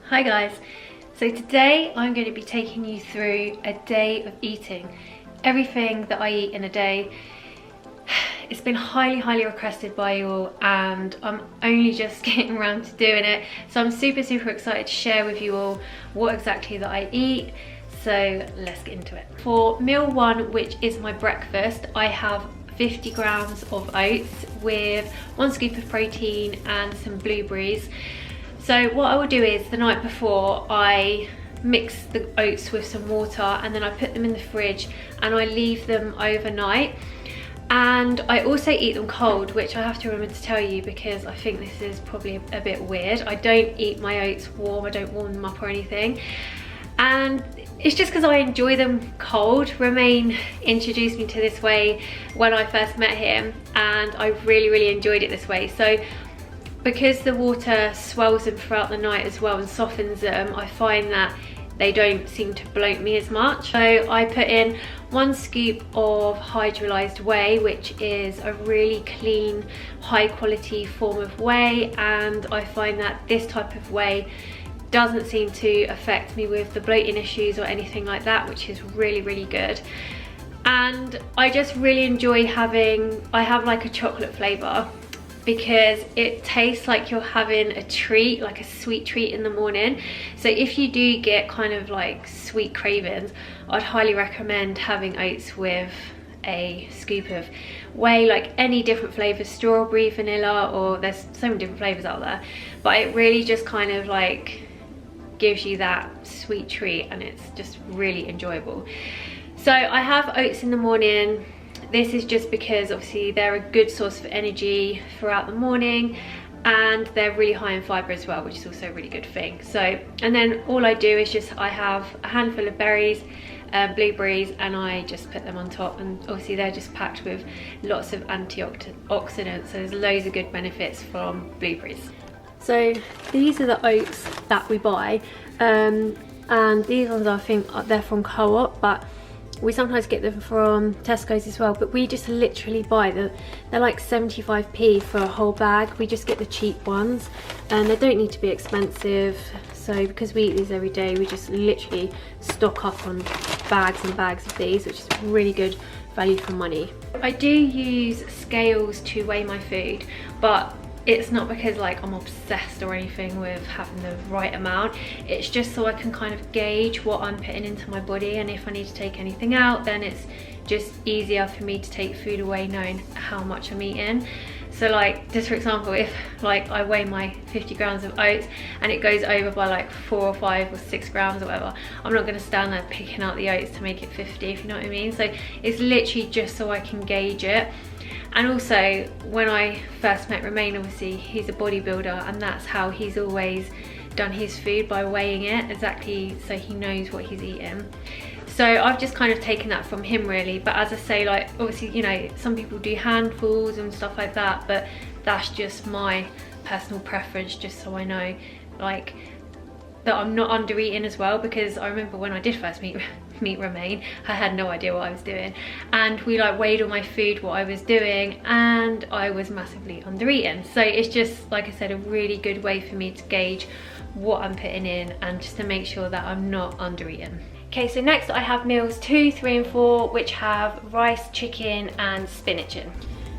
Hi guys, so today I'm going to be taking you through a day of eating. Everything that I eat in a day. It's been highly requested by you all and I'm only just getting around to doing it. So I'm super excited to share with you all what exactly that I eat. So let's get into it. For meal one, which is my breakfast, I have 50 grams of oats with 1 scoop of protein and some blueberries. So what I will do is the night before I mix the oats with some water and then I put them in the fridge and I leave them overnight. And I also eat them cold, which I have to remember to tell you because I think this is probably a bit weird. I don't eat my oats warm, I don't warm them up or anything. And it's just because I enjoy them cold. Romain introduced me to this way when I first met him and I really enjoyed it this way. So because the water swells them throughout the night as well and softens them, I find that they don't seem to bloat me as much. So I put in 1 scoop of hydrolyzed whey, which is a really clean, high quality form of whey, and I find that this type of whey doesn't seem to affect me with the bloating issues or anything like that, which is really good. And I just really enjoy I have like a chocolate flavor, because it tastes like you're having a treat, like a sweet treat in the morning. So if you do get kind of like sweet cravings, I'd highly recommend having oats with a scoop of whey, like any different flavors, strawberry, vanilla, or there's so many different flavors out there. But it really just kind of like gives you that sweet treat and it's just really enjoyable. So I have oats in the morning. This is just because obviously they're a good source of energy throughout the morning and they're really high in fibre as well, which is also a really good thing. So, and then all I do is I have a handful of berries, blueberries, and I just put them on top, and obviously they're just packed with lots of antioxidants, so there's loads of good benefits from blueberries. So these are the oats that we buy, and these ones I think they're from Co-op, but we sometimes get them from Tesco's as well, but we just literally buy them. They're like 75p for a whole bag. We just get the cheap ones and they don't need to be expensive. So because we eat these every day, we just literally stock up on bags and bags of these, which is really good value for money. I do use scales to weigh my food, but it's not because like I'm obsessed or anything with having the right amount. It's just so I can kind of gauge what I'm putting into my body, and if I need to take anything out, then it's just easier for me to take food away knowing how much I'm eating. So like, just for example, if like I weigh my 50 grams of oats and it goes over by like 4 or 5 or 6 grams or whatever, I'm not going to stand there picking out the oats to make it 50, if you know what I mean. So it's literally just so I can gauge it. And also, when I first met Romain, obviously he's a bodybuilder and that's how he's always done his food, by weighing it exactly so he knows what he's eating. So I've just kind of taken that from him really, but as I say, like obviously, you know, some people do handfuls and stuff like that, but that's just my personal preference, just so I know like that I'm not under eating as well, because I remember when I did first meet Romain, I had no idea what I was doing, and we like weighed all my food, what I was doing, and I was massively under eating. So it's just, like I said, a really good way for me to gauge what I'm putting in and just to make sure that I'm not under eating. Okay, so next I have meals 2, 3 and 4, which have rice, chicken and spinach in.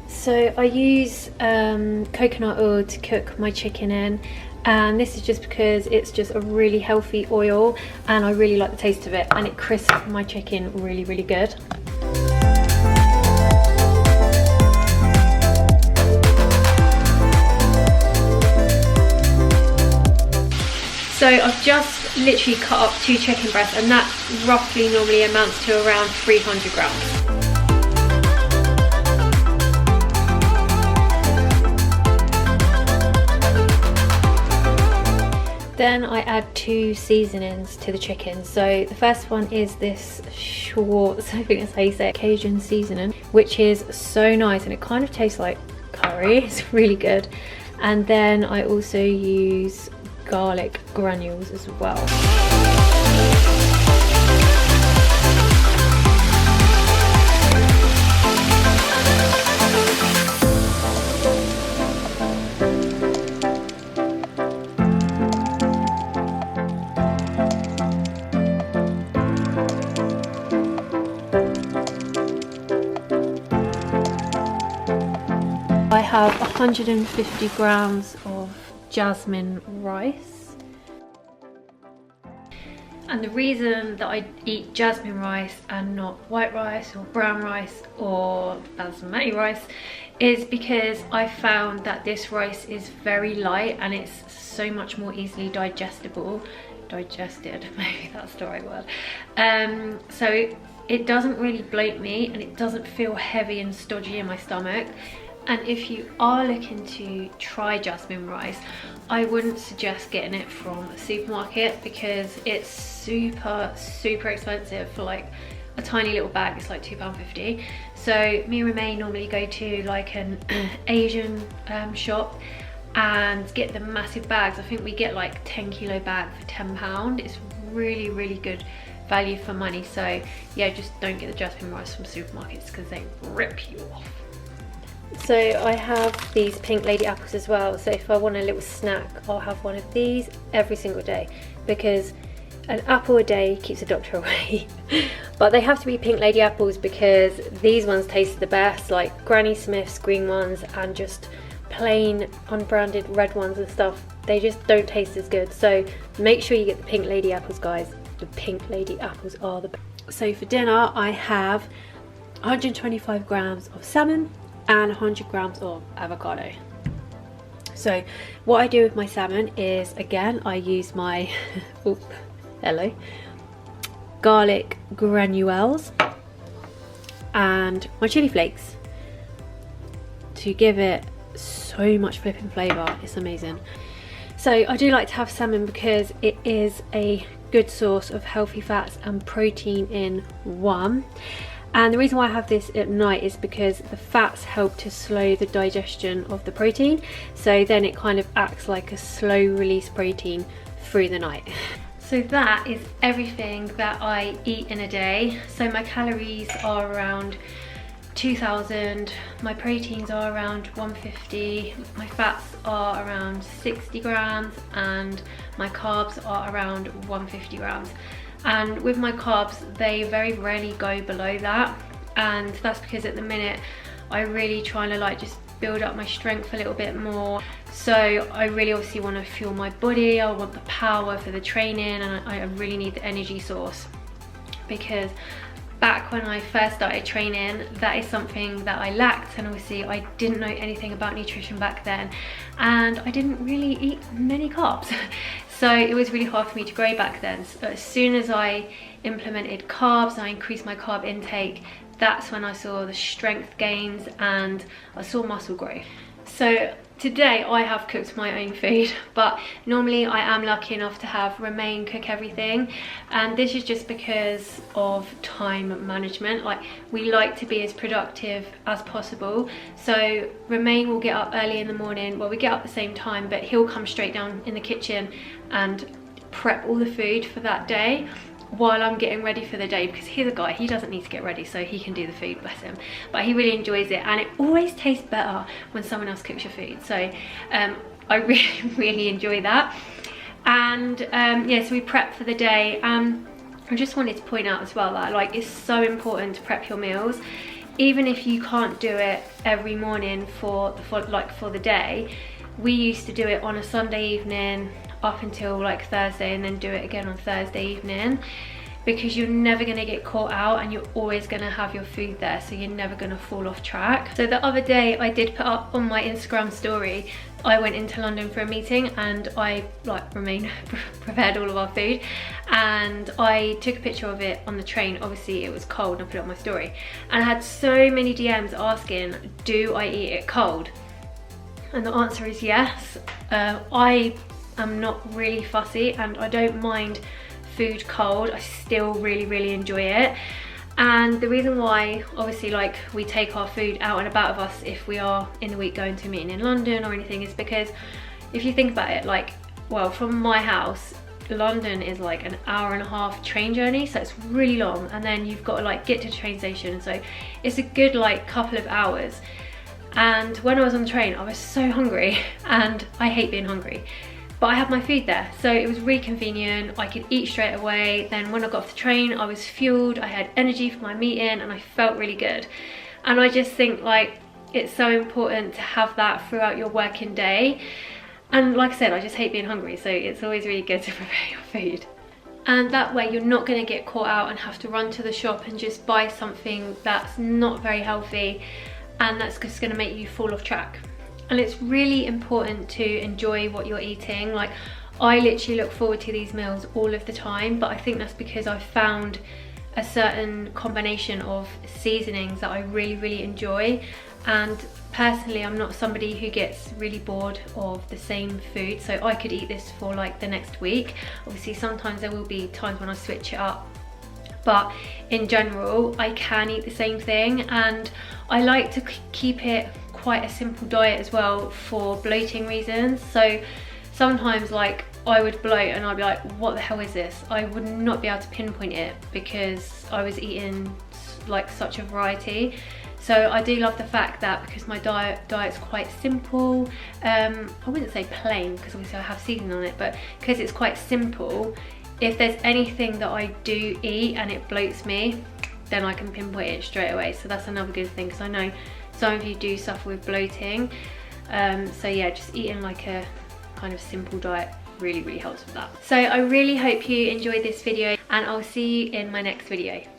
So I use coconut oil to cook my chicken in, and this is just because it's just a really healthy oil and I really like the taste of it, and it crisps my chicken really good. So I've just literally cut up 2 chicken breasts, and that roughly normally amounts to around 300 grams. Then I add 2 seasonings to the chicken. So the first one is this Schwartz, I think that's how you say it, Cajun seasoning, which is so nice and it kind of tastes like curry. It's really good. And then I also use garlic granules as well. have 150 grams of jasmine rice. And the reason that I eat jasmine rice and not white rice or brown rice or basmati rice is because I found that this rice is very light and it's so much more easily digested, maybe that's the right word. So it doesn't really bloat me and it doesn't feel heavy and stodgy in my stomach. And if you are looking to try jasmine rice, I wouldn't suggest getting it from a supermarket because it's super expensive. For like a tiny little bag, it's like £2.50. So me and Romain normally go to like an Asian shop and get the massive bags. I think we get like 10 kilo bag for £10. It's really good value for money. So yeah, just don't get the jasmine rice from supermarkets because they rip you off. So I have these pink lady apples as well, so if I want a little snack I'll have one of these every single day because an apple a day keeps the doctor away. But they have to be pink lady apples because these ones taste the best, like Granny Smith's green ones and just plain unbranded red ones and stuff, they just don't taste as good. So make sure you get the pink lady apples, guys. The pink lady apples are the best. So for dinner I have 125 grams of salmon and 100 grams of avocado. So what I do with my salmon is, again, I use my garlic granules and my chili flakes to give it so much flipping flavour. It's amazing. So I do like to have salmon because it is a good source of healthy fats and protein in one. And the reason why I have this at night is because the fats help to slow the digestion of the protein. So then it kind of acts like a slow release protein through the night. So that is everything that I eat in a day. So my calories are around 2000, my proteins are around 150, my fats are around 60 grams, and my carbs are around 150 grams. And with my carbs, they very rarely go below that, and that's because at the minute I'm really trying to like just build up my strength a little bit more. So I really obviously want to fuel my body, I want the power for the training, and I really need the energy source, because back when I first started training, that is something that I lacked, and obviously I didn't know anything about nutrition back then, and I didn't really eat many carbs. So it was really hard for me to grow back then. So as soon as I implemented carbs, I increased my carb intake, that's when I saw the strength gains and I saw muscle growth. So today I have cooked my own food, but normally I am lucky enough to have Romain cook everything, and this is just because of time management. Like, we like to be as productive as possible, so Romain will get up early in the morning. Well, we get up at the same time, but he'll come straight down in the kitchen and prep all the food for that day while I'm getting ready for the day, because he's a guy, he doesn't need to get ready, so he can do the food, bless him. But he really enjoys it, and it always tastes better when someone else cooks your food. So I really enjoy that. And yeah, so we prep for the day. I just wanted to point out as well that like it's so important to prep your meals, even if you can't do it every morning for the day. We used to do it on a Sunday evening up until like Thursday, and then do it again on Thursday evening, because you're never going to get caught out and you're always going to have your food there, so you're never going to fall off track. So the other day I did put up on my Instagram story, I went into London for a meeting and I Romain prepared all of our food, and I took a picture of it on the train. Obviously it was cold, and I put it on my story, and I had so many DMs asking, do I eat it cold? And the answer is yes. I'm not really fussy, and I don't mind food cold. I still really enjoy it. And the reason why, obviously, like, we take our food out and about of us if we are in the week going to a meeting in London or anything, is because if you think about it, like, well, from my house, London is like an hour-and-a-half train journey, so it's really long, and then you've got to like get to the train station, so it's a good like couple of hours. And when I was on the train, I was so hungry, and I hate being hungry, but I had my food there, so it was really convenient. I could eat straight away. Then when I got off the train, I was fueled, I had energy for my meeting, and I felt really good. And I just think, like, it's so important to have that throughout your working day. And like I said, I just hate being hungry, so it's always really good to prepare your food. And that way you're not going to get caught out and have to run to the shop and just buy something that's not very healthy, and that's just going to make you fall off track. And it's really important to enjoy what you're eating. Like, I literally look forward to these meals all of the time, but I think that's because I've found a certain combination of seasonings that I really enjoy. And personally, I'm not somebody who gets really bored of the same food, so I could eat this for like the next week. Obviously sometimes there will be times when I switch it up, but in general I can eat the same thing. And I like to keep it quite a simple diet as well for bloating reasons. So sometimes like I would bloat and I'd be like, what the hell is this? I would not be able to pinpoint it because I was eating like such a variety. So I do love the fact that because my diet's quite simple, I wouldn't say plain because obviously I have seasoning on it, but because it's quite simple, if there's anything that I do eat and it bloats me, then I can pinpoint it straight away. So that's another good thing, because I know some of you do suffer with bloating. So yeah, just eating like a kind of simple diet really helps with that. So I really hope you enjoyed this video, and I'll see you in my next video.